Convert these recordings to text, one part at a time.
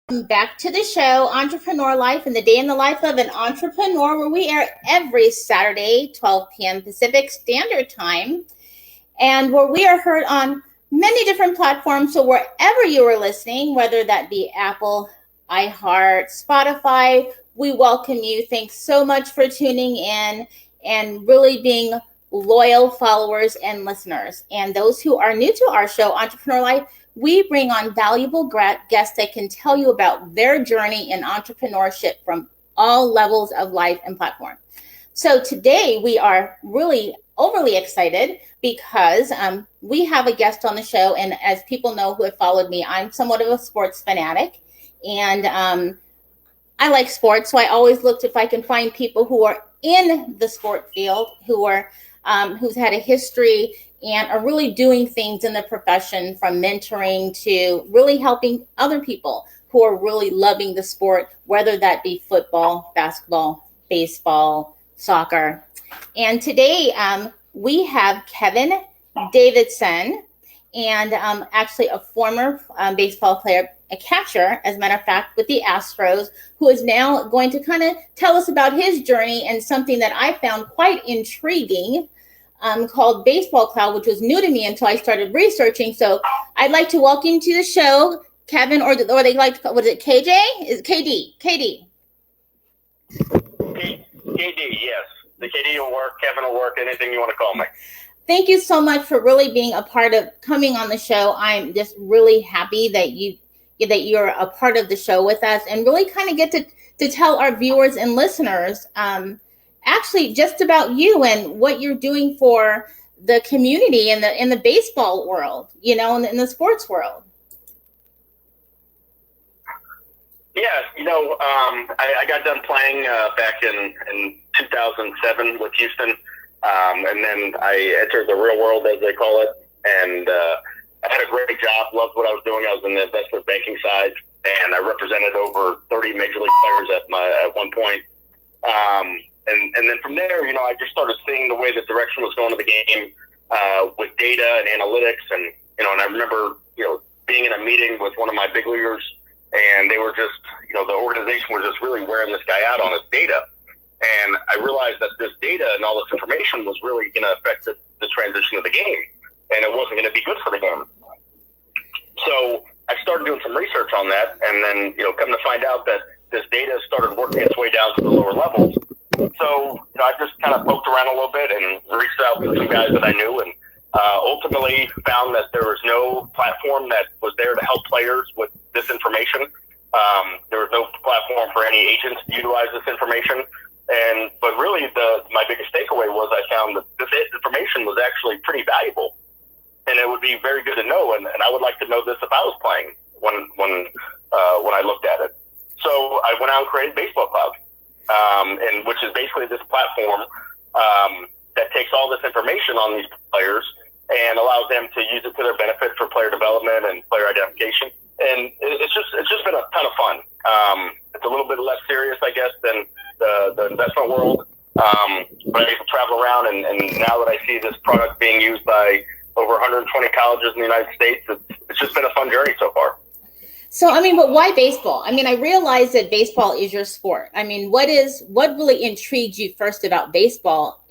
Back to the show, Entrepreneur Life and the Day in the Life of an Entrepreneur, where we air every Saturday, 12 p.m. Pacific Standard Time, and where we are heard on many different platforms. So wherever you are listening, whether that be Apple, iHeart, Spotify, we welcome you. Thanks so much for tuning in and really being loyal followers and listeners. And those who are new to our show, Entrepreneur Life, we bring on valuable guests that can tell you about their journey in entrepreneurship from all levels of life and platform. So today we are really overly excited because we have a guest on the show. And as people know who have followed me, I'm somewhat of a sports fanatic. And I like sports. So I always looked if I can find people who are in the sport field, who's had a history and are really doing things in the profession, from mentoring to really helping other people who are really loving the sport, whether that be football, basketball, baseball, soccer. And today we have Kevin Davidson, and actually a former baseball player, a catcher, as a matter of fact, with the Astros, who is now going to kind of tell us about his journey and something that I found quite intriguing, called Baseball Cloud, which was new to me until I started researching. So I'd like to welcome you to the show, Kevin, or they like to call, what is it, KJ? Is it KD? KD, yes. The KD will work, Kevin will work, anything you want to call me. Thank you so much for really being a part of coming on the show. I'm just really happy that you're a part of the show with us and really kind of get to tell our viewers and listeners actually just about you and what you're doing for the community in the baseball world, in the sports world. Yeah, I got done playing back in 2007 with Houston, and then I entered the real world, as they call it, and I had a great job, loved what I was doing. I was in the investment banking side, and I represented over 30 major league players at one point. And then from there, I just started seeing the way the direction was going of the game with data and analytics, and and I remember being in a meeting with one of my big leaguers, and they were just the organization was just really wearing this guy out on his data, and I realized that this data and all this information was really going to affect the transition of the game, and it wasn't going to be good for the game. So I started doing some research on that, and then come to find out that this data started working its way down to the lower levels. So I just kind of poked around a little bit and reached out to some guys that I knew, and ultimately found that there was no platform that was there to help players with this information. There was no platform for any agents to utilize this information. But really my biggest takeaway was I found that this information was actually pretty valuable, and it would be very good to know. And I would like to know this if I was playing when I looked at it. So I went out and created Baseball Cloud, and which is basically this platform that takes all this information on these players and allows them to use it to their benefit for player development and player identification. And it's just been a ton of fun. It's a little bit less serious, I guess, than the investment world. But I get to travel around, and now that I see this product being used by over 120 colleges in the United States, it's just been a fun journey so far. So, but why baseball? I realize that baseball is your sport. what really intrigued you first about baseball,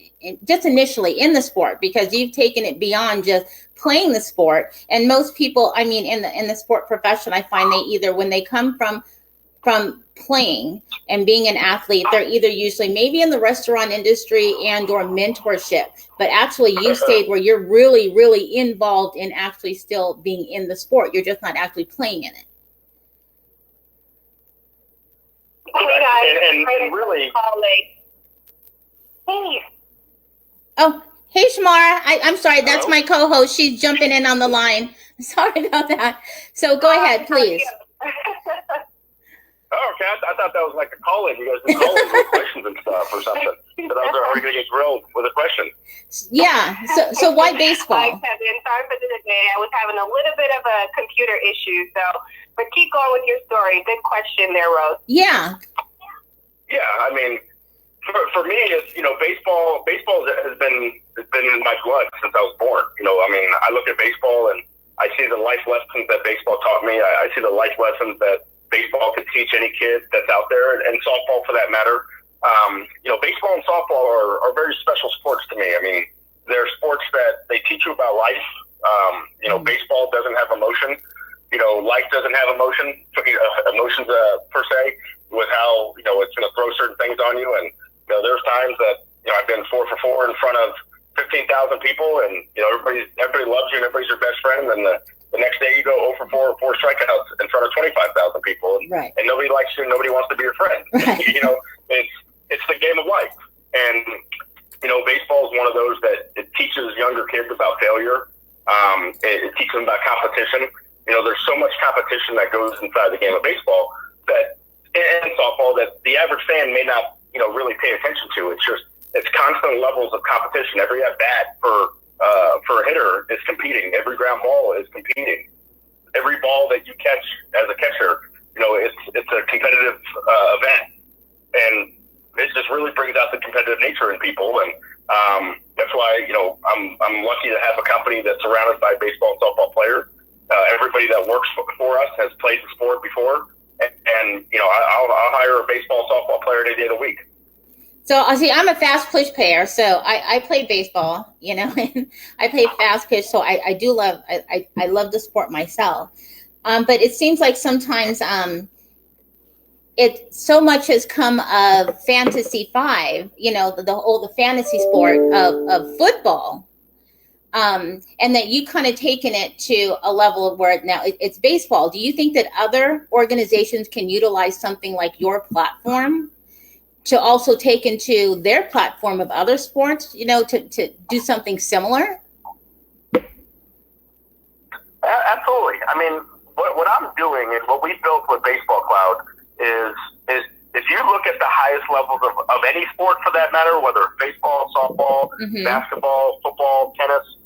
just initially in the sport? Because you've taken it beyond just playing the sport. And most people, in the sport profession, I find they either, when they come from playing and being an athlete, they're either usually maybe in the restaurant industry and or mentorship. But actually, you stayed where you're really, really involved in actually still being in the sport. You're just not actually playing in it. And really, hey. Oh, hey, Shamara. I'm sorry. That's my co-host. She's jumping in on the line. Sorry about that. So go ahead, please. Oh, okay. I thought that was like a call-in. You guys were calling with questions and stuff or something. But I was already going to get grilled with a question. Yeah. So why baseball? Hi, Kevin. Sorry for the delay. I was having a little bit of a computer issue. But keep going with your story. Good question there, Rose. Yeah. Yeah. For me, it's baseball. Baseball has been in my blood since I was born. I look at baseball and I see the life lessons that baseball taught me. I see the life lessons that baseball could teach any kid that's out there, and softball for that matter. Baseball and softball are very special sports to me. I mean, they're sports that they teach you about life. Baseball doesn't have emotion. Life doesn't have emotions per se, with how, it's going to throw certain things on you. And, there's times that, I've been 4 for 4 in front of 15,000 people, and, everybody loves you and everybody's your best friend. And the next day you go 0 for 4 or 4 strikeouts in front of 25,000 people. And, right. and nobody likes you and nobody wants to be your friend. Right. It's the game of life. And, baseball is one of those that it teaches younger kids about failure. It teaches them about competition. There's so much competition that goes inside the game of baseball and softball that the average fan may not, really pay attention to. It's constant levels of competition. Every at bat for a hitter is competing. Every ground ball is competing. Every ball that you catch as a catcher, it's a competitive event, and it just really brings out the competitive nature in people. And that's why I'm lucky to have a company that's surrounded by baseball and softball players. Everybody that works for us has played the sport before, and I'll hire a baseball, softball player any day of the week. So I'm a fast pitch player, so I play baseball, and I play fast pitch, so I do love I love the sport myself. But it seems like sometimes it so much has come of Fantasy 5, the fantasy sport of football. And that you kind of taken it to a level of where now it's baseball. Do you think that other organizations can utilize something like your platform to also take into their platform of other sports, to do something similar? Absolutely. I mean, what I'm doing and what we built with Baseball Cloud is if you look at the highest levels of any sport for that matter, whether it's baseball, softball, basketball, football, tennis,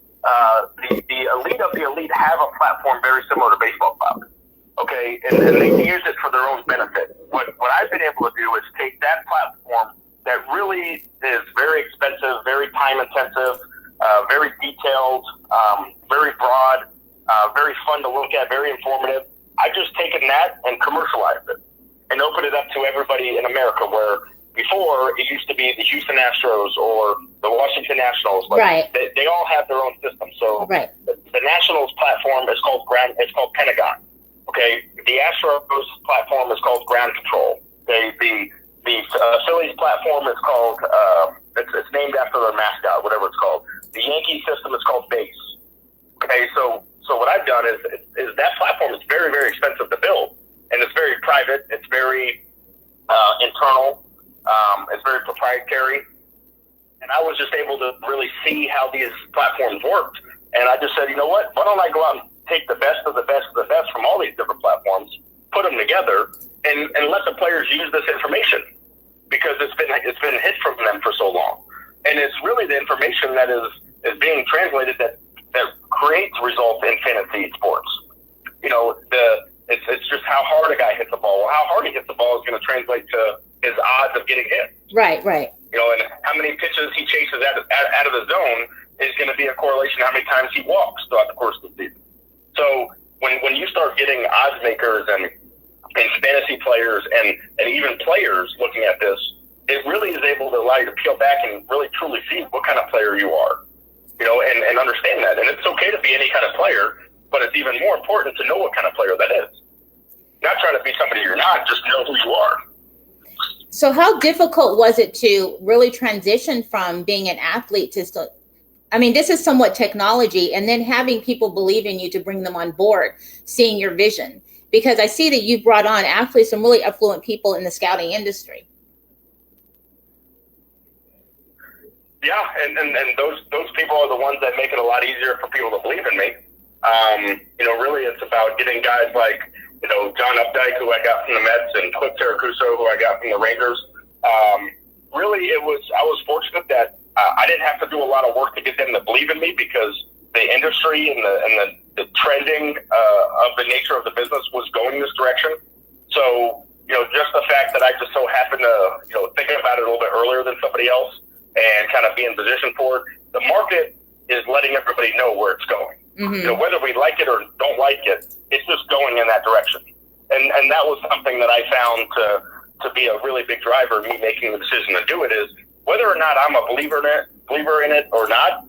the elite of the elite have a platform very similar to Baseball Cloud. Okay, and they use it for their own benefit. What I've been able to do is take that platform that really is very expensive, very time intensive, very detailed, very broad, very fun to look at, very informative. I've just taken that and commercialized it and opened it up to everybody in America, where before it used to be the Houston Astros or the Washington Nationals. But right. They all have their own system. So right. the Nationals platform is called Pentagon. Okay, the Astros platform is called Ground Control. Okay, the Phillies platform is called it's named after their mascot, whatever it's called. The Yankee system is called Base. Okay, so what I've done is that platform is very, very expensive to build, and it's very private. It's very internal. It's very proprietary, and I was just able to really see how these platforms worked, and I just said, you know what? Why don't I go out and take the best of the best of the best from all these different platforms, put them together, and let the players use this information, because it's been hid from them for so long, and it's really the information that is being translated that creates results in fantasy sports. It's just how hard a guy hits the ball. Well, how hard he hits the ball is going to translate to his odds of getting hit. Right. And how many pitches he chases out of the zone is going to be a correlation to how many times he walks throughout the course of the season. So when you start getting odds makers and fantasy players and even players looking at this, it really is able to allow you to peel back and really truly see what kind of player you are, and understand that. And it's okay to be any kind of player, but it's even more important to know what kind of player that is. Not try to be somebody you're not, just know who you are. So how difficult was it to really transition from being an athlete to still, this is somewhat technology, and then having people believe in you to bring them on board, seeing your vision? Because I see that you brought on athletes, some really affluent people in the scouting industry. Yeah, and those people are the ones that make it a lot easier for people to believe in me. Really it's about getting guys like, John Updike, who I got from the Mets, and Cliff Saracuso, who I got from the Rangers. Really, I was fortunate that I didn't have to do a lot of work to get them to believe in me, because the industry and the trending of the nature of the business was going this direction. So, just the fact that I just so happened to, think about it a little bit earlier than somebody else and kind of be in position for it, the market is letting everybody know where it's going. Mm-hmm. Whether we like it or don't like it, it's just going in that direction. And that was something that I found to be a really big driver in me making the decision to do it, is whether or not I'm a believer in it or not,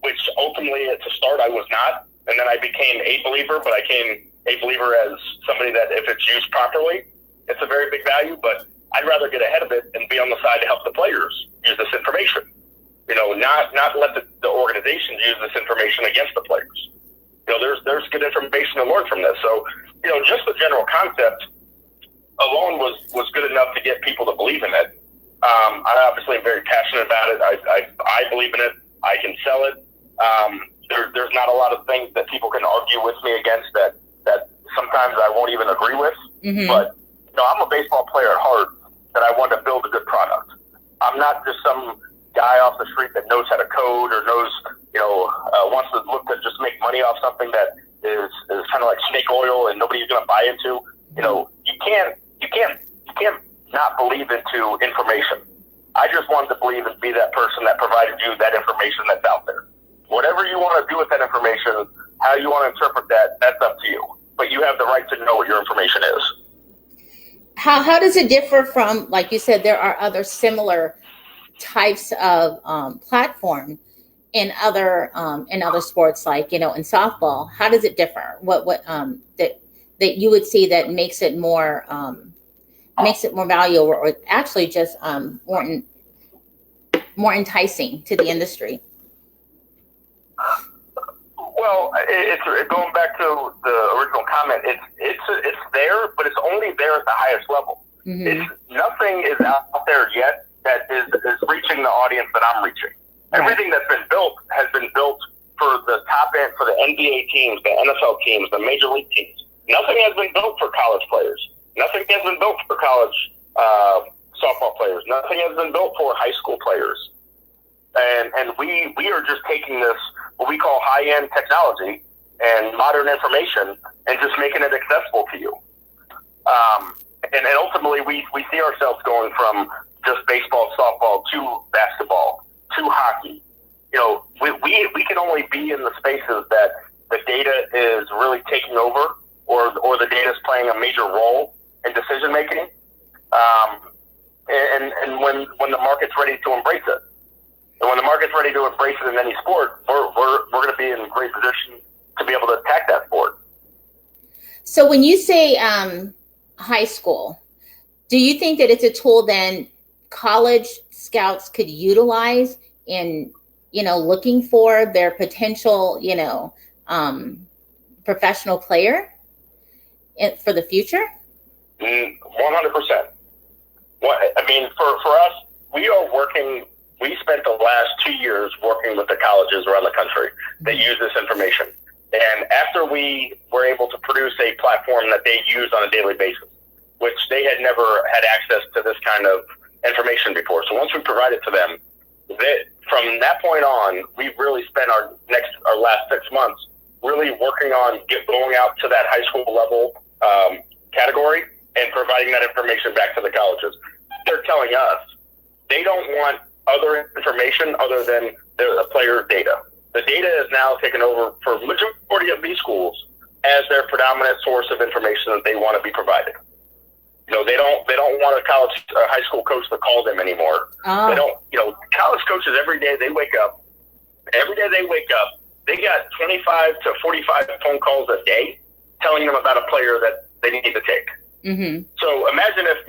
which ultimately at the start I was not. And then I became a believer, but I came a believer as somebody that if it's used properly, it's a very big value. But I'd rather get ahead of it and be on the side to help the players use this information. Not let the organizations use this information against the players. There's good information to learn from this. So, just the general concept alone was good enough to get people to believe in it. I obviously am very passionate about it. I believe in it. I can sell it. There's not a lot of things that people can argue with me against that sometimes I won't even agree with. Mm-hmm. But I'm a baseball player at heart, that I want to build a good product. I'm not just some guy off the street that knows how to code or knows, wants to look to just make money off something that is kind of like snake oil and nobody's going to buy into. You can't not believe into information. I just wanted to believe and be that person that provided you that information that's out there. Whatever you want to do with that information, how you want to interpret that, that's up to you. But you have the right to know what your information is. How does it differ from, like you said, there are other similar types of platform in other sports, like in softball? How does it differ? What that you would see that makes it more valuable, or actually just more enticing to the industry? Well, it's going back to the original comment. It's there, but it's only there at the highest level. Mm-hmm. Nothing is out there yet that is reaching the audience that I'm reaching. Right. Everything that's been built has been built for the top end, for the NBA teams, the NFL teams, the major league teams. Nothing has been built for college players. Nothing has been built for college softball players. Nothing has been built for high school players. And we are just taking this, what we call high-end technology and modern information, and just making it accessible to you. And ultimately, we see ourselves going from just baseball, softball, to basketball, to hockey. We can only be in the spaces that the data is really taking over, or the data is playing a major role in decision making. And when the market's ready to embrace it. And when the market's ready to embrace it in any sport, we're going to be in a great position to be able to attack that sport. So when you say high school, do you think that it's a tool then college scouts could utilize in, looking for their potential, professional player for the future? 100%. For us, we spent the last 2 years working with the colleges around the country that use this information. And after we were able to produce a platform that they use on a daily basis, which they had never had access to this kind of information before. So once we provided to them, from that point on, we've really spent our last 6 months really working on going out to that high school level category and providing that information back to the colleges. They're telling us they don't want other information other than the player data. The data is now taken over for majority of these schools as their predominant source of information that they want to be provided. They don't want a high school coach to call them anymore. Oh. They don't. College coaches every day they wake up, they got 25 to 45 phone calls a day telling them about a player that they need to take. Mm-hmm. So imagine if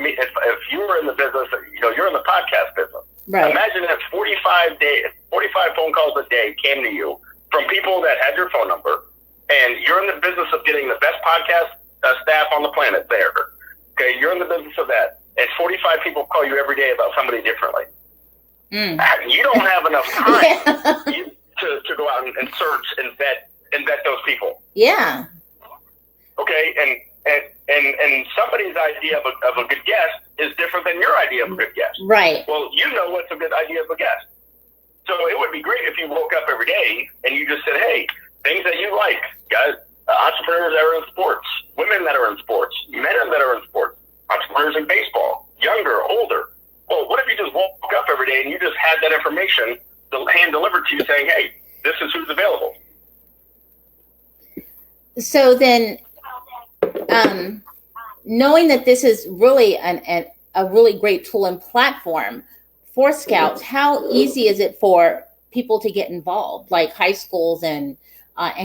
you were in the business, you're in the podcast business. Right. Imagine if 45 phone calls a day came to you from people that had your phone number, and you're in the business of getting the best podcast staff on the planet there. Okay, you're in the business of that, and 45 people call you every day about somebody differently. Mm. You don't have enough time to go out and search and vet those people. Yeah. Okay, and somebody's idea of a good guest is different than your idea of a good guest. Right. Well, what's a good idea of a guest. So it would be great if you woke up every day and you just said, hey, things that you like, guys, entrepreneurs that are in sports, women that are in sports, men that are in sports, entrepreneurs in baseball, younger, older. Well, what if you just woke up every day and you just had that information hand delivered to you saying, hey, this is who's available. So then knowing that this is really a really great tool and platform for scouts, how easy is it for people to get involved, like high schools and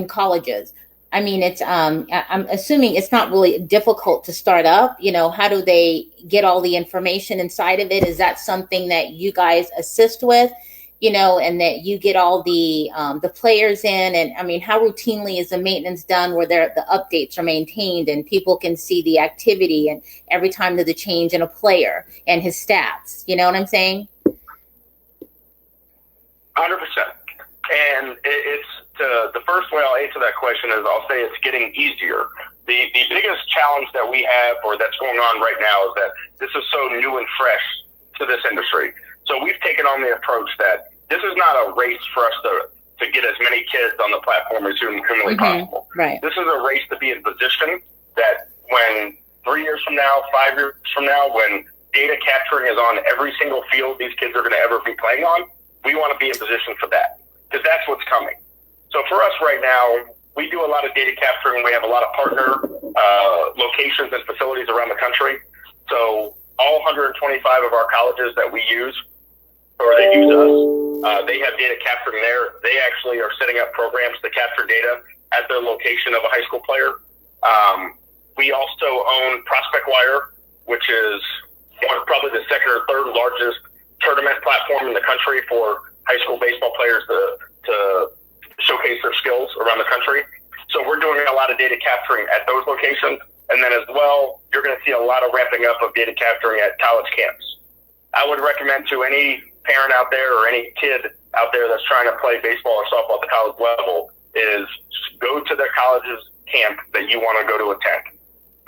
colleges? I mean, it's I'm assuming it's not really difficult to start up. How do they get all the information inside of it? Is that something that you guys assist with? And that you get all the players in, and I mean, how routinely is the maintenance done where the updates are maintained and people can see the activity and every time there's a change in a player and his stats? You know what I'm saying? 100%. And it's the first way I'll answer that question is I'll say it's getting easier. The biggest challenge that we have, or that's going on right now, is that this is so new and fresh to this industry. So we've taken on the approach that this is not a race for us to get as many kids on the platform as humanly possible. Right. This is a race to be in position that when 3 years from now, 5 years from now, when data capturing is on every single field these kids are going to ever be playing on, we want to be in position for that because that's what's coming. So for us right now, we do a lot of data capturing. We have a lot of partner locations and facilities around the country. So all 125 of our colleges that we use, or they use us, they have data capturing there. They actually are setting up programs to capture data at the location of a high school player. We also own Prospect Wire, which is probably the second or third largest tournament platform in the country for high school baseball players to showcase their skills around the country. So we're doing a lot of data capturing at those locations. And then as well, you're going to see a lot of ramping up of data capturing at college camps. I would recommend to any parent out there or any kid out there that's trying to play baseball or softball at the college level is go to the college's camp that you want to go to attend,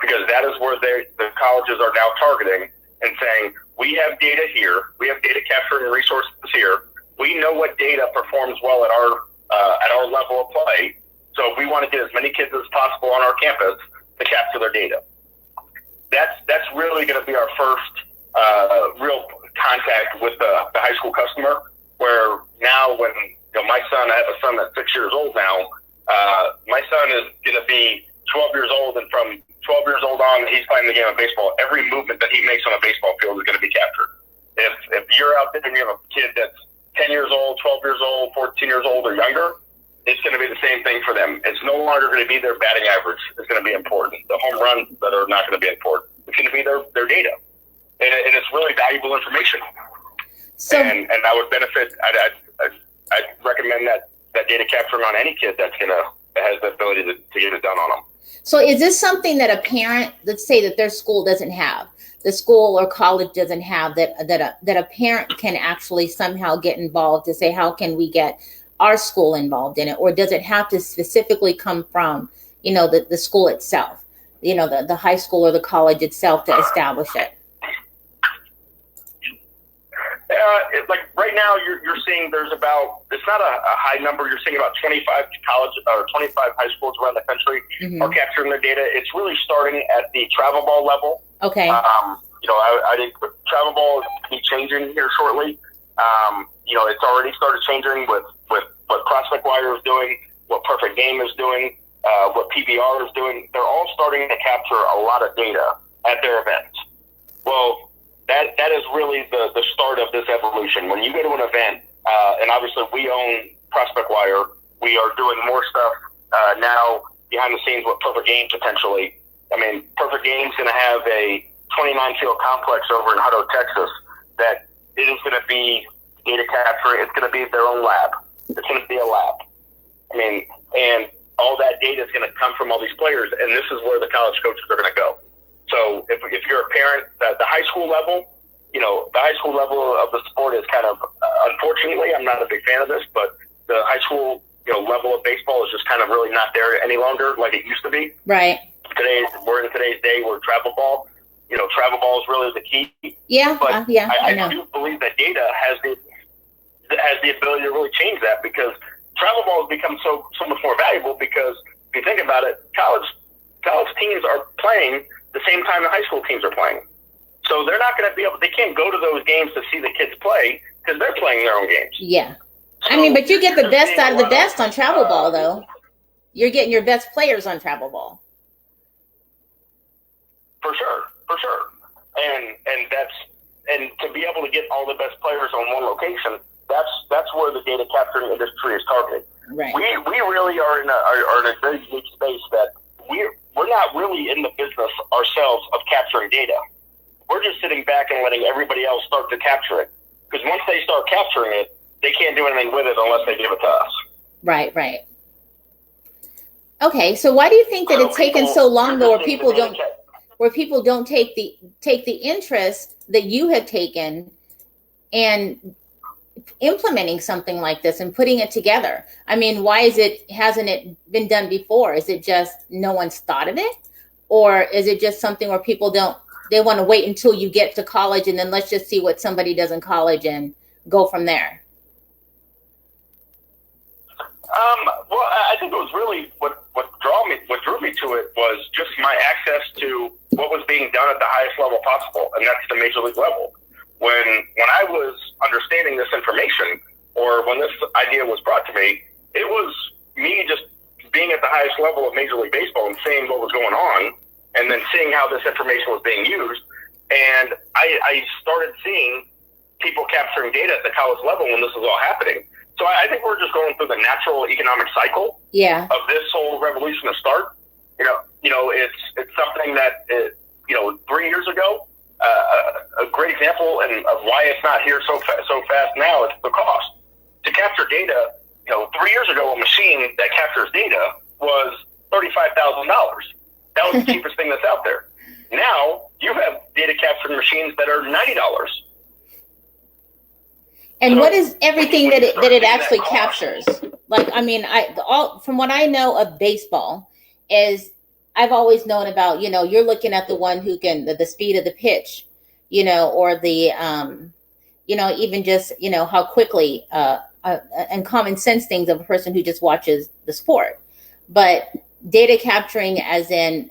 because that is where the colleges are now targeting and saying, we have data here, we have data capturing resources here, we know what data performs well at our level of play, so we want to get as many kids as possible on our campus to capture their data. That's really going to be our first real contact with the high school customer, where now when my son, I have a son that's 6 years old now, my son is going to be 12 years old, and from 12 years old on, he's playing the game of baseball. Every movement that he makes on a baseball field is going to be captured. If you're out there and you have a kid that's 10 years old, 12 years old, 14 years old or younger, it's going to be the same thing for them. It's no longer going to be their batting average. It's going to be important. The home runs that are not going to be important. It's going to be their data. And it's really valuable information. So, and I would benefit, I'd recommend that data capturing on any kid that has the ability to get it done on them. So is this something that a parent, let's say that their school doesn't have, the school or college doesn't have, that a parent can actually somehow get involved to say, how can we get our school involved in it? Or does it have to specifically come from, the school itself, the high school or the college itself to establish it? Like right now, you're seeing there's about, it's not a high number. You're seeing about 25 college or 25 high schools around the country are capturing their data. It's really starting at the travel ball level. Okay. I think travel ball is going to be changing here shortly. It's already started changing with what Prospect Wire is doing, what Perfect Game is doing, what PBR is doing. They're all starting to capture a lot of data at their events. Well, that is really the start of this evolution. When you go to an event, and obviously we own Prospect Wire, we are doing more stuff now behind the scenes with Perfect Game potentially. I mean, Perfect Game's going to have a 29-field complex over in Hutto, Texas, that it is going to be data capturing. It's going to be their own lab. It's going to be a lab. I mean, and all that data is going to come from all these players, and this is where the college coaches are going to go. So if you're a parent, the high school level, the high school level of the sport is kind of, unfortunately, I'm not a big fan of this, but the high school, level of baseball is just kind of really not there any longer like it used to be. Right. We're in today's day where travel ball is really the key. Yeah. But I know. do believe that data has the ability to really change that, because travel ball has become so much more valuable, because if you think about it, college teams are playing the same time the high school teams are playing. So they're not going to they can't go to those games to see the kids play because they're playing their own games. Yeah. So but you get the best out of the best on travel ball, though. You're getting your best players on travel ball. sure. And to be able to get all the best players on one location, that's where the data capturing industry is targeted. Right. We really are in a very unique space that we're not really in the business ourselves of capturing data. We're just sitting back and letting everybody else start to capture it. Because once they start capturing it, they can't do anything with it unless they give it to us. Right, right. Okay, so why do you think that it's taken so long though, where people don't take the interest that you have taken and implementing something like this and putting it together? I mean, hasn't it been done before? Is it just no one's thought of it? Or is it just something where people they want to wait until you get to college and then let's just see what somebody does in college and go from there? Well, I think it was really what drew me to it was just my access to what was being done at the highest level possible, and that's the major league level. When I was understanding this information, or when this idea was brought to me, it was me just being at the highest level of Major League Baseball and seeing what was going on, and then seeing how this information was being used. And I started seeing people capturing data at the college level when this was all happening. So I think we're just going through the natural economic cycle of this whole revolution to start. It's something that 3 years ago, a great example of why it's not here so fast now is the cost to capture data. 3 years ago, a machine that captures data was $35,000. That was the cheapest thing that's out there. Now you have data capturing machines that are $90. And what is everything that it actually captures? Like, I mean, from what I know of baseball is I've always known about, you're looking at the one who can, the speed of the pitch, or the, even just, how quickly, and common sense things of a person who just watches the sport. But data capturing as in,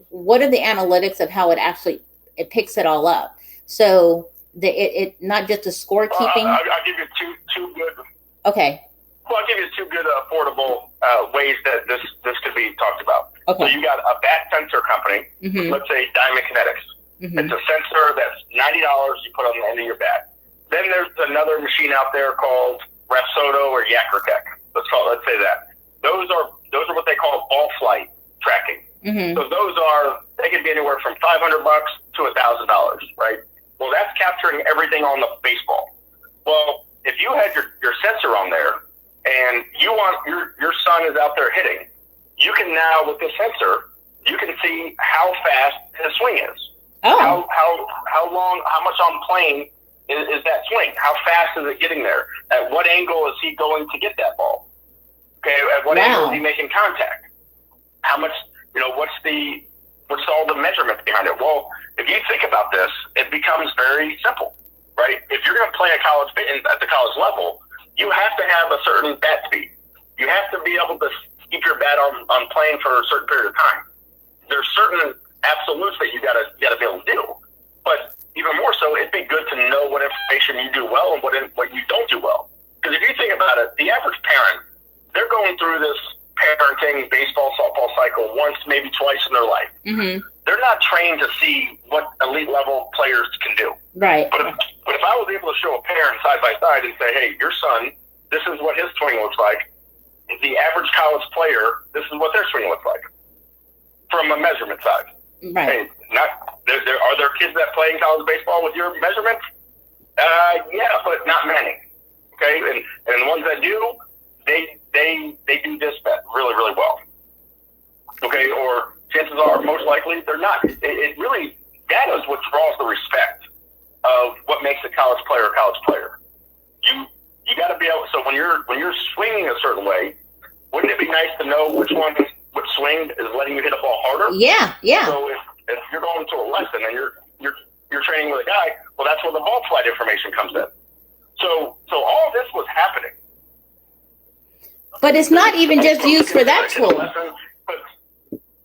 what are the analytics of how it picks it all up? So it not just a scorekeeping. I'll give you two good. Okay. Well, I'll give you two good affordable ways that this could be talked about. Okay. So you got a bat sensor company, let's say Diamond Kinetics. It's a sensor that's $90 you put on the end of your bat. Then there's another machine out there called Rapsodo or Yakrotech. Let's say that. Those are what they call ball flight tracking. So they can be anywhere from $500 to $1,000, right? Well, that's capturing everything on the baseball. Well, if you had your sensor on there and you want your son is out there hitting, you can now with this sensor, you can see how fast his swing is. Oh. How long, how much on plane is that swing? How fast is it getting there? At what angle is he going to get that ball? Okay, at what angle is he making contact? How much, what's all the measurements behind it? Well, if you think about this, it becomes very simple, right? If you're going to play at the college level, you have to have a certain bat speed. You have to be able to keep your bat on playing for a certain period of time. There's certain absolutes that you gotta be able to do, but even more so, it'd be good to know what information you do well and what you don't do well. Because if you think about it, the average parent, they're going through this parenting baseball, softball cycle once, maybe twice in their life. They're not trained to see what elite level players can do. Right. But if I was able to show a parent side by side and say, hey, your son, this is what his swing looks like. The average college player, this is what their swing looks like. From a measurement side. Right. Hey, are there kids that play in college baseball with your measurements? Yeah, but not many. Okay, and the ones that do, they do this bet really, really well. Okay, or chances are most likely they're not. It really, that is what draws the respect of what makes a college player a college player. You got to be able. So when you're swinging a certain way, wouldn't it be nice to know which swing is letting you hit a ball harder? Yeah. So if you're going to a lesson and you're training with a guy, well, that's where the ball flight information comes in. So all this was happening. But it's not even just used for that tool.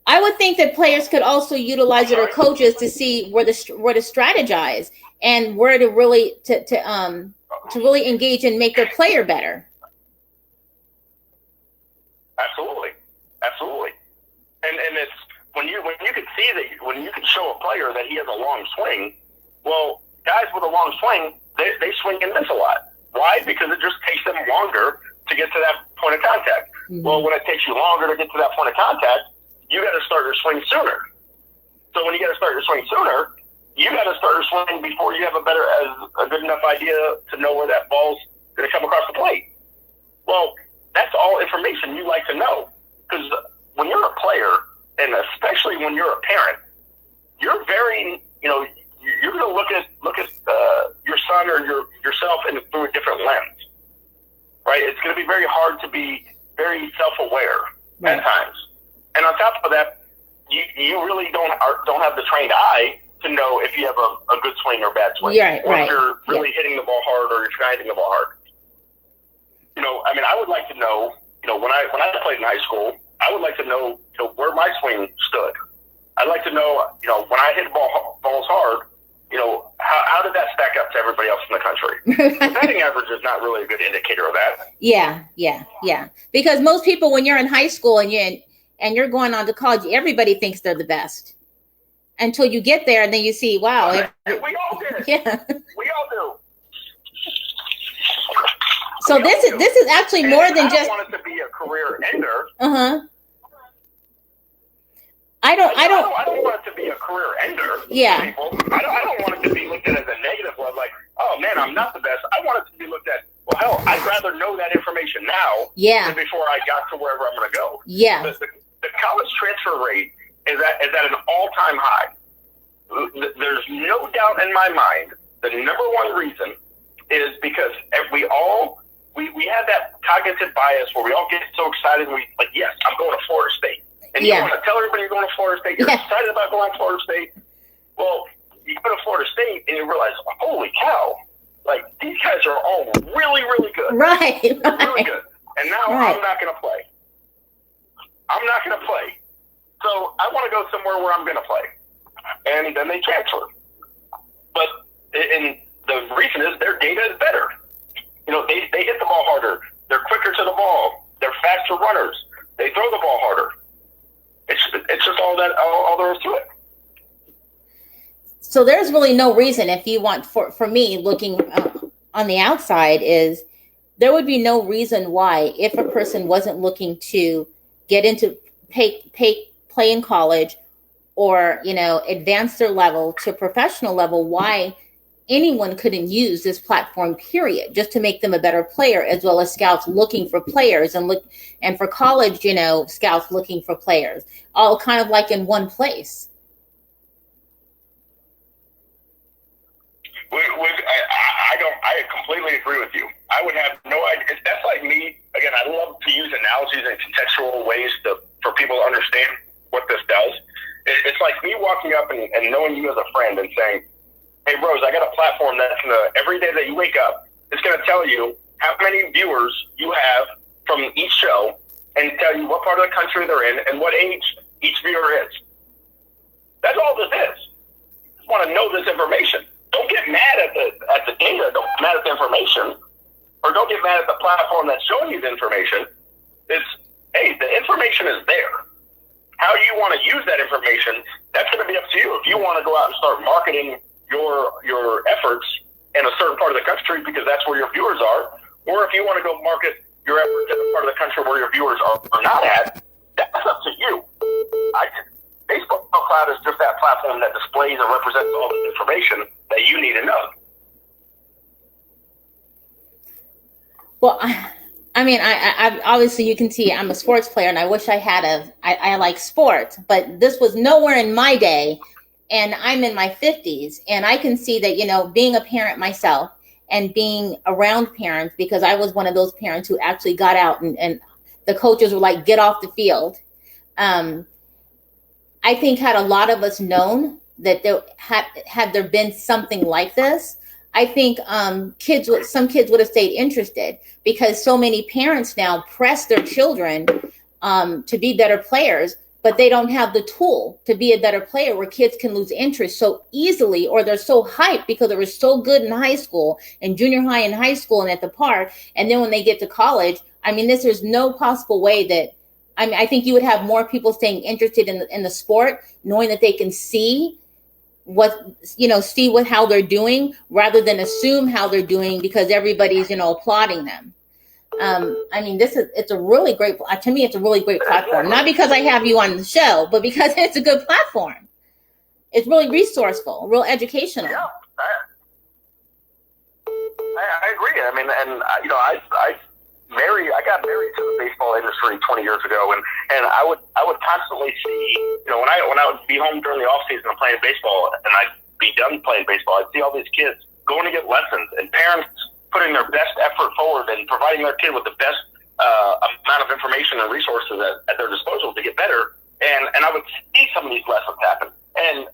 I would think that players could also utilize it, or coaches, to see where to strategize and where to really to really engage and make their player better. Absolutely. And it's when you can see that, when you can show a player that he has a long swing, well, guys with a long swing, they swing and miss a lot. Why? Because it just takes them longer to get to that point of contact. Mm-hmm. Well, when it takes you longer to get to that point of contact, you got to start your swing sooner. So when you got to start your swing sooner, you got to start your swing before you have a good enough idea to know where that ball's going to come across the plate. Well, that's all information you like to know. Because when you're a player, and especially when you're a parent, you're very, you're going to look at your son or yourself through a different lens, right? It's going to be very hard to be very self-aware at times. And on top of that, you really don't have the trained eye to know if you have a good swing or bad swing. Yeah, or if you're really hitting the ball hard or you're trying to hitting the ball hard. I would like to know, when I played in high school, I would like to know, where my swing stood. I'd like to know, when I hit balls hard, how did that stack up to everybody else in the country? The batting average is not really a good indicator of that. Yeah. Because most people, when you're in high school and you're going on to college, everybody thinks they're the best until you get there, and then you see, wow. We all did. Yeah. We all do. So this is actually more than just. I don't want it to be a career ender. I don't want it to be a career ender. Yeah. People. I don't want it to be looked at as a negative one, like, oh man, I'm not the best. I want it to be looked at, well, hell, I'd rather know that information now than before I got to wherever I'm going to go. Yeah. The college transfer rate is at an all-time high. There's no doubt in my mind the number one reason is because we have that cognitive bias where we all get so excited and yes, I'm going to Florida State. And you want to tell everybody you're going to Florida State. You're excited about going to Florida State. Well, you go to Florida State and you realize, holy cow, these guys are all really, really good. Right. Really good. And now I'm not going to play. I'm not going to play. So I want to go somewhere where I'm going to play. And then they transfer. But the reason is their data is better. They hit the ball harder. They're quicker to the ball. They're faster runners. They throw the ball harder. It's just all there is to it. So there's really no reason, if you want, for me, looking on the outside, is there would be no reason why, if a person wasn't looking to get into play in college or, advance their level to professional level, why anyone couldn't use this platform, period, just to make them a better player, as well as scouts looking for players and for college, scouts looking for players, all kind of like in one place. I completely agree with you. I would have no idea. That's like me. Again, I love to use analogies and contextual ways for people to understand what this does. It's like me walking up and knowing you as a friend and saying, hey, Rose, I got a platform that's every day that you wake up, it's going to tell you how many viewers you have from each show and tell you what part of the country they're in and what age each viewer is. That's all this is. I just want to know this information. Don't get mad at the data. Don't get mad at the information. Or don't get mad at the platform that's showing you the information. Hey, the information is there. How you want to use that information, that's going to be up to you. If you want to go out and start marketing your efforts in a certain part of the country because that's where your viewers are, or if you want to go market your efforts in a part of the country where your viewers are not at, that's up to you. Facebook Cloud is just that platform that displays and represents all the information that you need to know. Well, I obviously you can see I'm a sports player, and I wish I like sports, but this was nowhere in my day. And I'm in my 50s, and I can see that, being a parent myself and being around parents, because I was one of those parents who actually got out and the coaches were like, get off the field. I think had a lot of us known that had there been something like this, I think some kids would have stayed interested, because so many parents now press their children to be better players, but they don't have the tool to be a better player, where kids can lose interest so easily, or they're so hyped because they were so good in high school and junior high and high school and at the park. And then when they get to college, there's no possible way that I mean, I think you would have more people staying interested in the sport, knowing that they can see how they're doing rather than assume how they're doing because everybody's, applauding them. I mean, it's a really great, to me, it's a really great platform, not because I have you on the show, but because it's a good platform. It's really resourceful, real educational. Yeah, I agree. I mean, and I got married to the baseball industry 20 years ago, and I would constantly see, when I would be home during the off season and playing baseball, and I'd be done playing baseball, I'd see all these kids going to get lessons, and parents putting their best effort forward and providing their kid with the best amount of information and resources at their disposal to get better. And I would see some of these lessons happen. And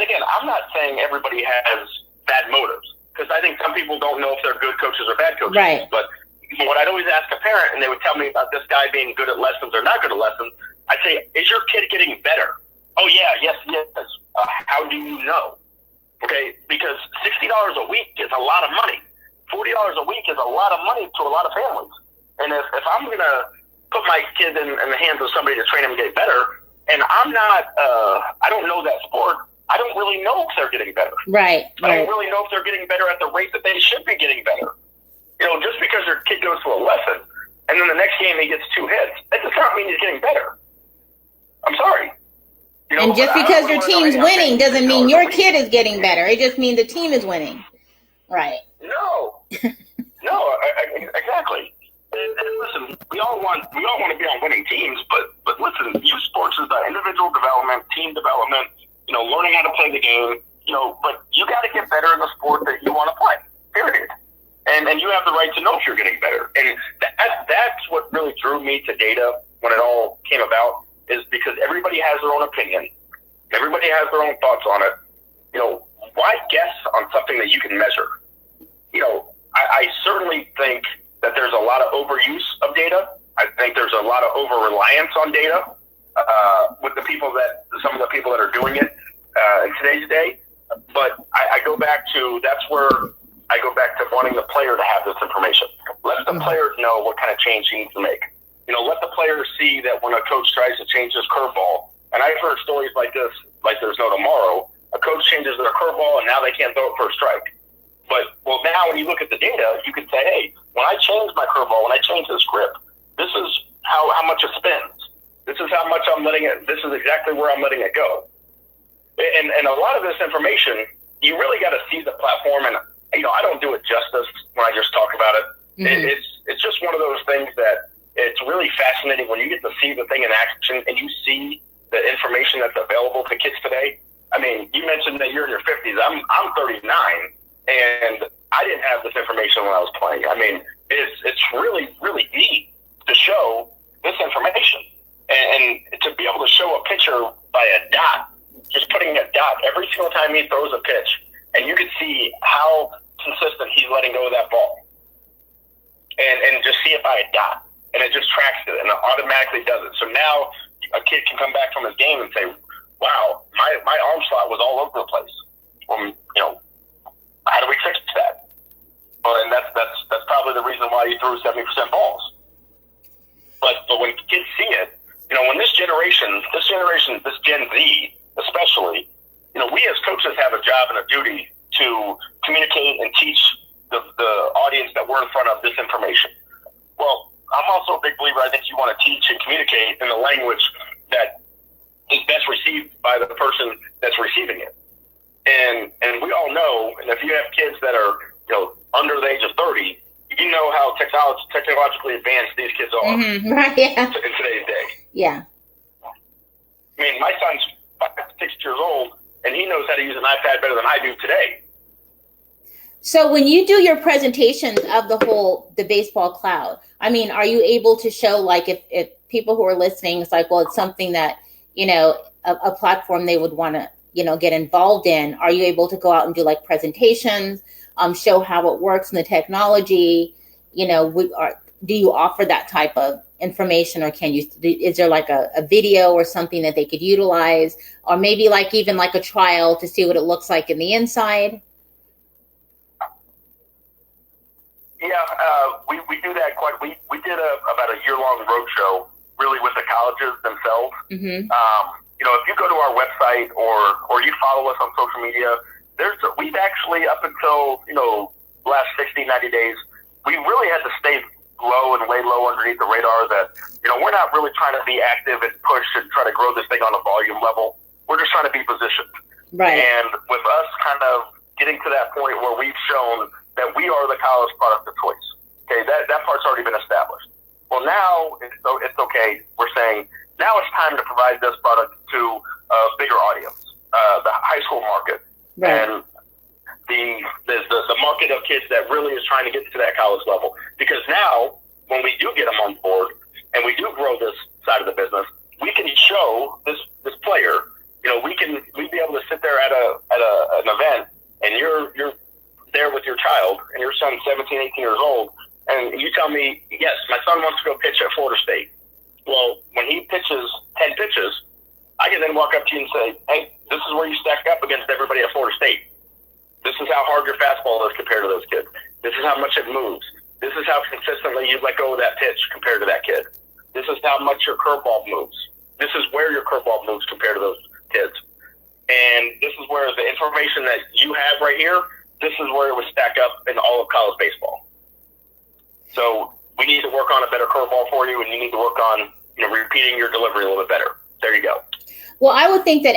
again, I'm not saying everybody has bad motives, because I think some people don't know if they're good coaches or bad coaches. Right. But what I'd always ask a parent, and they would tell me about this guy being good at lessons or not good at lessons, I'd say, is your kid getting better? Oh, yeah, yes, he is. How do you know? Okay, because $60 a week is a lot of money. $40 a week is a lot of money to a lot of families. And if I'm going to put my kid in the hands of somebody to train him to get better, and I'm not, I don't know that sport, I don't really know if they're getting better. Right. I don't really know if they're getting better at the rate that they should be getting better. Just because your kid goes to a lesson and then the next game he gets 2 hits, that does not mean he's getting better. I'm sorry. And just because your team's winning doesn't mean your kid is getting better. It just means the team is winning. Right. No. No, exactly. And listen, we all want to be on winning teams, but listen, youth sports is about individual development, team development, learning how to play the game, but you got to get better in the sport that you want to play, period. And you have the right to know if you're getting better. And that's what really drew me to data when it all came about, is because everybody has their own opinion. Everybody has their own thoughts on it. Why guess on something that you can measure? I certainly think that there's a lot of overuse of data. I think there's a lot of over-reliance on data with some of the people that are doing it in today's day. But I go back to wanting the player to have this information. Let the players know what kind of change he needs to make. Let the players see that when a coach tries to change his curveball, and I've heard stories like this, like there's no tomorrow, a coach changes their curveball and now they can't throw it for a strike. Well, now when you look at the data, you can say, hey, when I change my curveball, when I change this grip, this is how much it spins. This is how much I'm letting it, this is exactly where I'm letting it go. And a lot of this information, you really got to see the platform, and I don't do it justice when I just talk about it. Mm-hmm. It's just one of those things that it's really fascinating when you get to see the thing in action and you see the information that's available to kids today. I mean, you mentioned that you're in your 50s. I'm 39, and I didn't have this information when I was playing. I mean, it's really, really neat to show this information. And to be able to show a pitcher by a dot, just putting a dot every single time he throws a pitch, and you can see how consistent he's letting go of that ball. And just see it by a dot. And it just tracks it, and it automatically does it. So now a kid can come back from his game and say, wow, my arm slot was all over the place. How do we fix that? Well, and that's probably the reason why you threw 70% balls. But when kids see it, when this generation, this Gen Z especially, we as coaches have a job and a duty to communicate and teach the audience that we're in front of this information. Well, I'm also a big believer. I think you want to teach and communicate in the language that is best received by the person that's receiving it. And we all know, and if you have kids that are under the age of 30, you know how technologically advanced these kids are. Mm-hmm. Right, yeah. In today's day. Yeah. I mean, my son's 6 years old, and he knows how to use an iPad better than I do today. So when you do your presentations of the baseball cloud, I mean, are you able to show, like, if people who are listening, it's like, well, it's something that, a platform they would want to, get involved in. Are you able to go out and do like presentations, show how it works in the technology? Do you offer that type of information, or is there like a video or something that they could utilize, or maybe like even like a trial to see what it looks like in the inside? Yeah, we do that quite. We did about a year-long roadshow really with the colleges themselves. Mm-hmm. If you go to our website or you follow us on social media, we've actually, up until, the last 60, 90 days, we really had to stay low and way low underneath the radar that, we're not really trying to be active and push and try to grow this thing on a volume level. We're just trying to be positioned. Right. And with us kind of getting to that point where we've shown that we are the college product of choice. Okay, that part's already been established. Well, now it's okay. We're saying now it's time to provide this product to a bigger audience, the high school market, right. and the market of kids that really is trying to get to that college level. Because now, when we do get them on board and we do grow this side of the business, we can show this player. We'd be able to sit there at an event, and you're there with your child, and your son's 17, 18 years old, and you tell me, yes, my son wants to go pitch at Florida State. Well, when he pitches 10 pitches, I can then walk up to you and say, hey, this is where you stack up against everybody at Florida State. This is how hard your fastball is compared to those kids. This is how much it moves. This is how consistently you let go of that pitch compared to that kid. This is how much your curveball moves. This is where your curveball moves compared to those kids. And this is where the information that you have right here, this is where it would stack up in all of college baseball. So we need to work on a better curveball for you, and you need to work on repeating your delivery a little bit better. There you go. Well, I would think that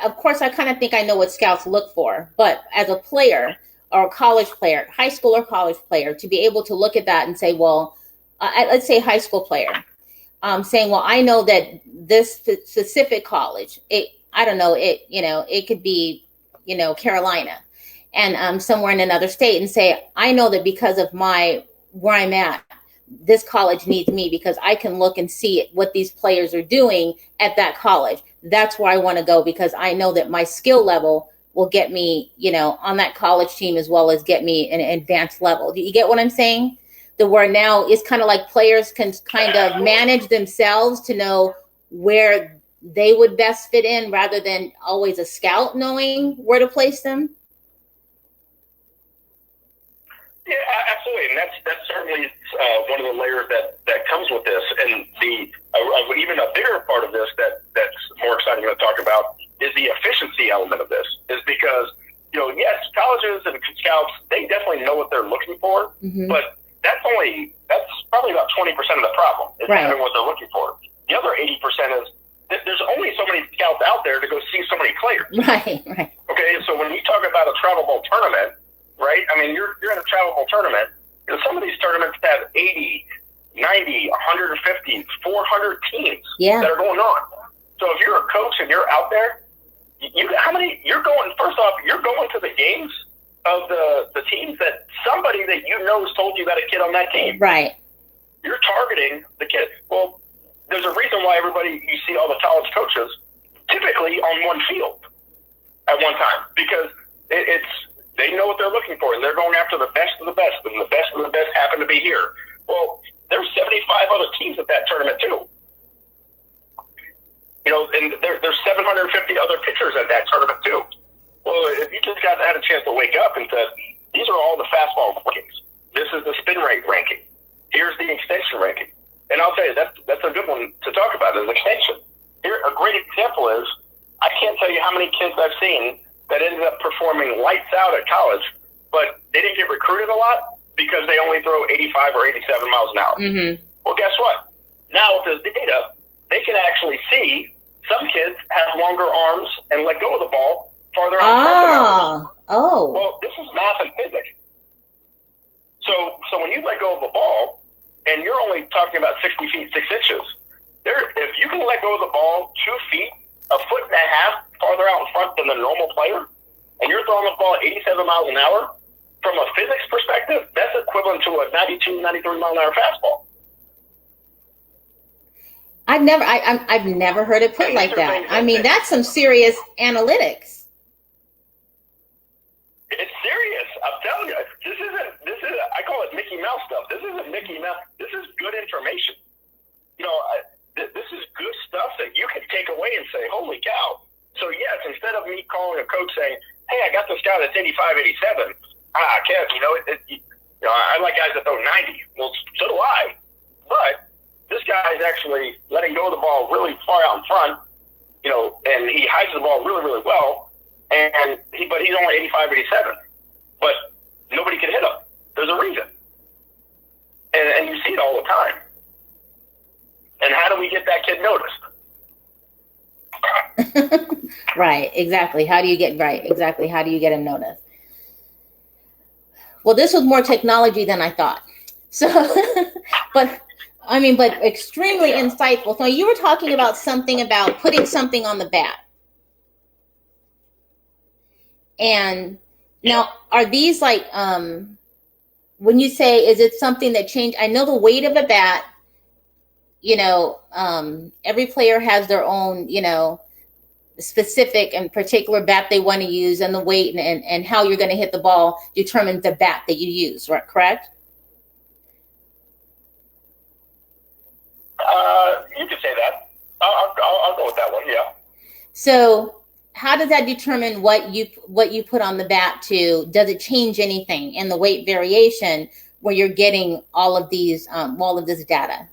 of course, I kind of think I know what scouts look for, but as a player or a college player, high school or college player, to be able to look at that and say, well, let's say high school player, saying, well, I know that this specific college, it could be, Carolina and somewhere in another state, and say, I know that because of where I'm at, this college needs me because I can look and see what these players are doing at that college. That's where I want to go because I know that my skill level will get me, on that college team as well as get me an advanced level. Do you get what I'm saying? The where now is kind of like players can kind of manage themselves to know where they would best fit in rather than always a scout knowing where to place them. Yeah, absolutely, and that's certainly one of the layers that comes with this. And even a bigger part of this that's more exciting to talk about is the efficiency element of this. Is because yes, colleges and scouts, they definitely know what they're looking for, mm-hmm. but that's probably about 20% of the problem is right. having what they're looking for. The other 80% is there's only so many scouts out there to go see so many players. Right. Okay, so when you talk about a travel ball tournament. Right? I mean, you're in a travel ball tournament. Some of these tournaments have 80, 90, 150, 400 teams that are going on. So if you're a coach and you're out there, you're going to the games of the teams that somebody that has told you about a kid on that team. Right. You're targeting the kid. Well, there's a reason why you see all the college coaches typically on one field at one time because they know what they're looking for, and they're going after the best of the best, and the best of the best happen to be here. Well, there's 75 other teams at that tournament, too. And there's 750 other pitchers at that tournament, too. Well, if you just had a chance to wake up and said, these are all the fastball rankings. This is the spin rate ranking. Here's the extension ranking. And I'll tell you, that's a good one to talk about is extension. Here, a great example is, I can't tell you how many kids I've seen that ended up performing lights out at college, but they didn't get recruited a lot because they only throw 85 or 87 miles an hour. Mm-hmm. Well, guess what? Now with this data, they can actually see some kids have longer arms and let go of the ball farther out. Well, this is math and physics. So when you let go of the ball, and you're only talking about 60 feet, 6 inches, if you can let go of the ball 2 feet, a foot and a half farther out in front than the normal player, and you're throwing the ball at 87 miles an hour, from a physics perspective, that's equivalent to a 92, 93 mile an hour fastball. I've never heard it put like that. I mean, that's some serious analytics. It's serious. I'm telling you, this is I call it Mickey Mouse stuff. This isn't Mickey Mouse. This is good information. This is good stuff that you can take away and say, holy cow. So, yes, instead of me calling a coach saying, hey, I got this guy that's 85, 87. Kev, I like guys that throw 90. Well, so do I. But this guy is actually letting go of the ball really far out in front, and he hides the ball really, really well, but he's only 85, 87. But nobody can hit him. There's a reason. And you see it all the time. And how do we get that kid noticed? Right, exactly. How do you get him noticed? Well, this was more technology than I thought. So, but extremely insightful. So you were talking about something about putting something on the bat. And now, are these like, when you say, is it something that changed? I know the weight of a bat, every player has their own, specific and particular bat they want to use, and the weight and how you're going to hit the ball determines the bat that you use, right? Correct? You could say that. I'll go with that one. Yeah. So how does that determine what you put on the bat to? Does it change anything in the weight variation where you're getting all of this data?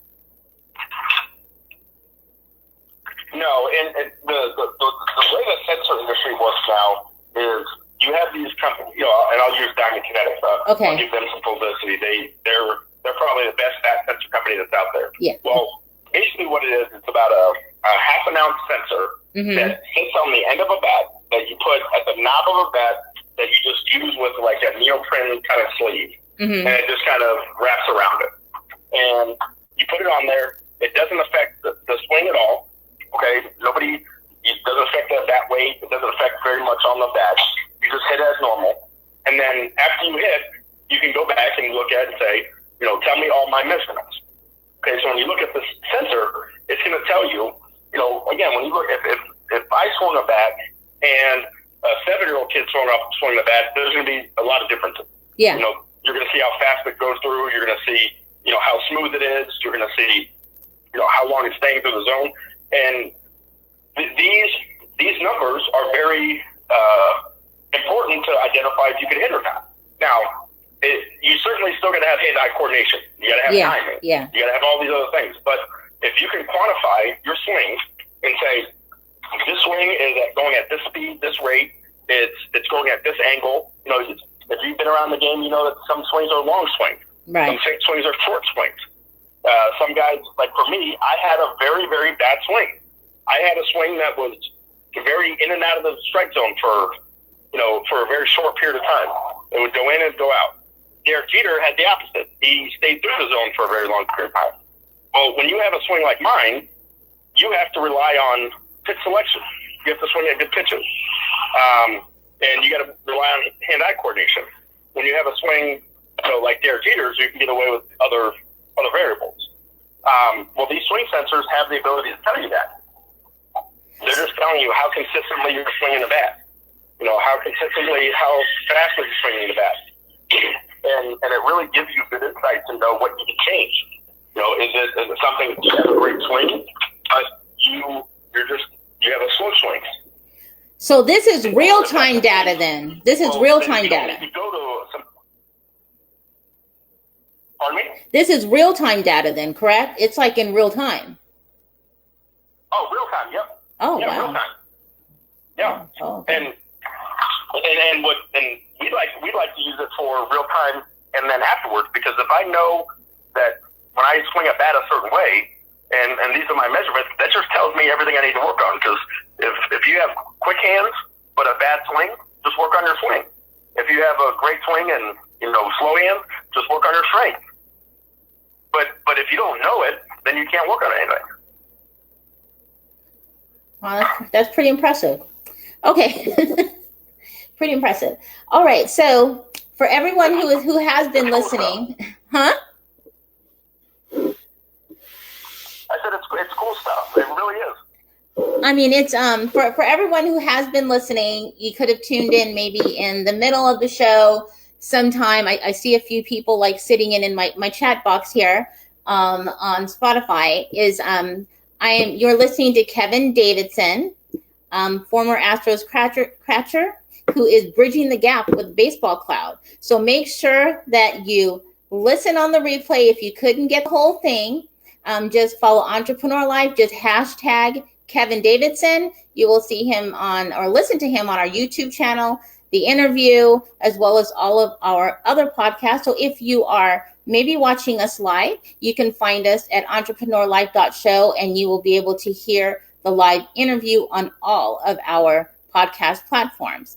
No, and the way the sensor industry works now is you have these companies, and I'll use Diamond Kinetics. Okay. I'll give them some publicity. They're probably the best bat sensor company that's out there. Yeah. Well, basically what it is, it's about a half an ounce sensor that sits on the end of a bat that you put at the knob of a bat that you just use with like a neoprene kind of sleeve. And it just kind of wraps around it. And you put it on there. It doesn't affect the swing at all. Okay, it doesn't affect the bat weight. It doesn't affect very much on the bat. You just hit as normal. And then after you hit, you can go back and look at it and say, tell me all my measurements. Okay, so when you look at this sensor, it's going to tell you, again, when you look, if I swung a bat and a 7-year-old kid swung the bat, there's going to be a lot of differences. Yeah. You're going to see how fast it goes through. You're going to see, how smooth it is. You're going to see, how long it's staying through the zone. And these numbers are very important to identify if you can hit or not. Now, you certainly still got to have hand-eye coordination. You got to have timing. Yeah. You got to have all these other things. But if you can quantify your swing and say, this swing is going at this speed, this rate, it's going at this angle. If you've been around the game, you know that some swings are long swings. Right. Some swings are short swings. Some guys, like for me, I had a very, very bad swing. I had a swing that was very in and out of the strike zone for a very short period of time. It would go in and go out. Derek Jeter had the opposite. He stayed through the zone for a very long period of time. Well, when you have a swing like mine, you have to rely on pitch selection. You have to swing at good pitches. And you got to rely on hand-eye coordination. When you have a swing, like Derek Jeter's, you can get away with other variables. Well, these swing sensors have the ability to tell you that. They're just telling you how consistently you're swinging the bat. How consistently, how fast are you swinging the bat. And it really gives you good insight to know what you can change. Is it something you have a great swing, but you have a slow swing? So this is real-time data then. This is real-time data. If you go to some, pardon me? This is real-time data then, correct? It's like in real time. Oh, real time, yep. Oh, yeah, wow. real time. Yeah. Oh, okay. And we'd like to use it for real time and then afterwards, because if I know that when I swing a bat a certain way, and these are my measurements, that just tells me everything I need to work on. Because if you have quick hands but a bad swing, just work on your swing. If you have a great swing and slow hands, just work on your strength. But if you don't know it, then you can't work on anything. Wow, that's pretty impressive. Okay. Pretty impressive. All right. So for everyone who has been listening, huh? I said it's cool stuff. It really is. I mean, it's for everyone who has been listening, you could have tuned in maybe in the middle of the show sometime. I see a few people like sitting in my chat box here on Spotify. You're listening to Kevin Davidson, former Astros catcher, who is bridging the gap with Baseball Cloud. So make sure that you listen on the replay if you couldn't get the whole thing. just follow Entrepreneur Life, just hashtag Kevin Davidson. You will see him on, or listen to him on our YouTube channel, the interview, as well as all of our other podcasts. So if you are maybe watching us live, you can find us at entrepreneurlife.show, and you will be able to hear the live interview on all of our podcast platforms.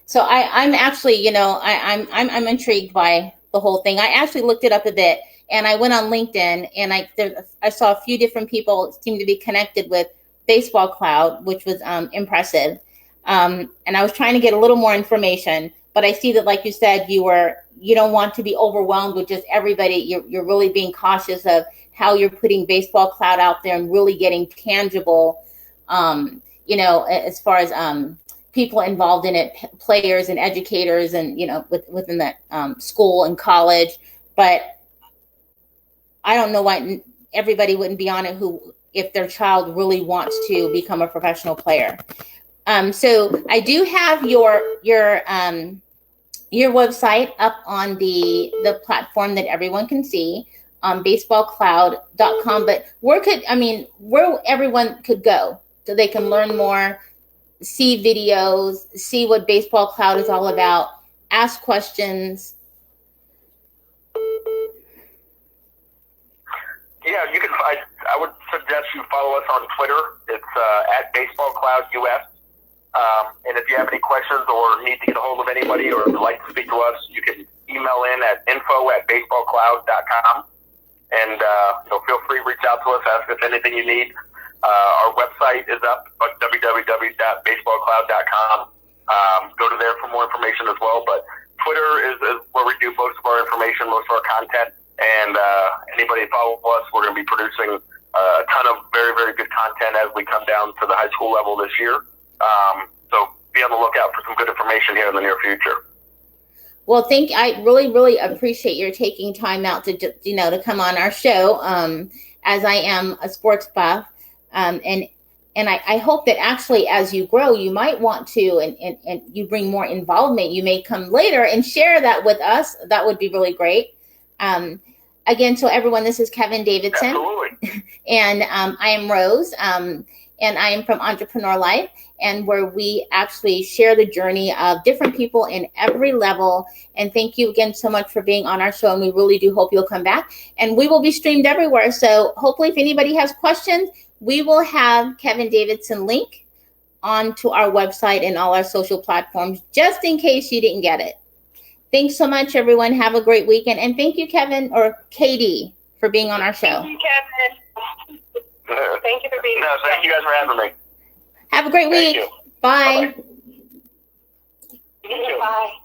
So I'm actually, I'm intrigued by the whole thing. I actually looked it up a bit, and I went on LinkedIn, and I saw a few different people seem to be connected with Baseball Cloud, which was impressive. And I was trying to get a little more information, but I see that, like you said, you don't want to be overwhelmed with just everybody. You're really being cautious of how you're putting Baseball Cloud out there and really getting tangible, as far as people involved in it, players and educators, and within that school and college. But I don't know why everybody wouldn't be on it if their child really wants to become a professional player. So I do have your website up on the platform that everyone can see, baseballcloud.com. But where everyone could go so they can learn more, see videos, see what Baseball Cloud is all about, ask questions. Yeah, you can. I would suggest you follow us on Twitter. It's at Baseball Cloud US. And if you have any questions or need to get a hold of anybody or would like to speak to us, you can email in at info@baseballcloud.com. And feel free to reach out to us, ask us anything you need. Our website is up at www.baseballcloud.com. Go to there for more information as well. But Twitter is where we do most of our information, most of our content. And anybody follow us, we're going to be producing a ton of very, very good content as we come down to the high school level this year. So be on the lookout for some good information here in the near future. Well, I really, really appreciate your taking time out to come on our show, as I am a sports buff. And I hope that actually as you grow, you might want to, and you bring more involvement. You may come later and share that with us. That would be really great. Again, so everyone, this is Kevin Davidson. Absolutely. And I am Rose, and I am from Entrepreneur Life, and where we actually share the journey of different people in every level. And thank you again so much for being on our show, and we really do hope you'll come back. And we will be streamed everywhere. So hopefully if anybody has questions, we will have Kevin Davidson link onto our website and all our social platforms, just in case you didn't get it. Thanks so much, everyone. Have a great weekend. And thank you, Kevin, or Katie, for being on our show. Thank you, Kevin. Thank you for being here. Thank you guys for having me. Have a great week. Bye. Bye. Bye.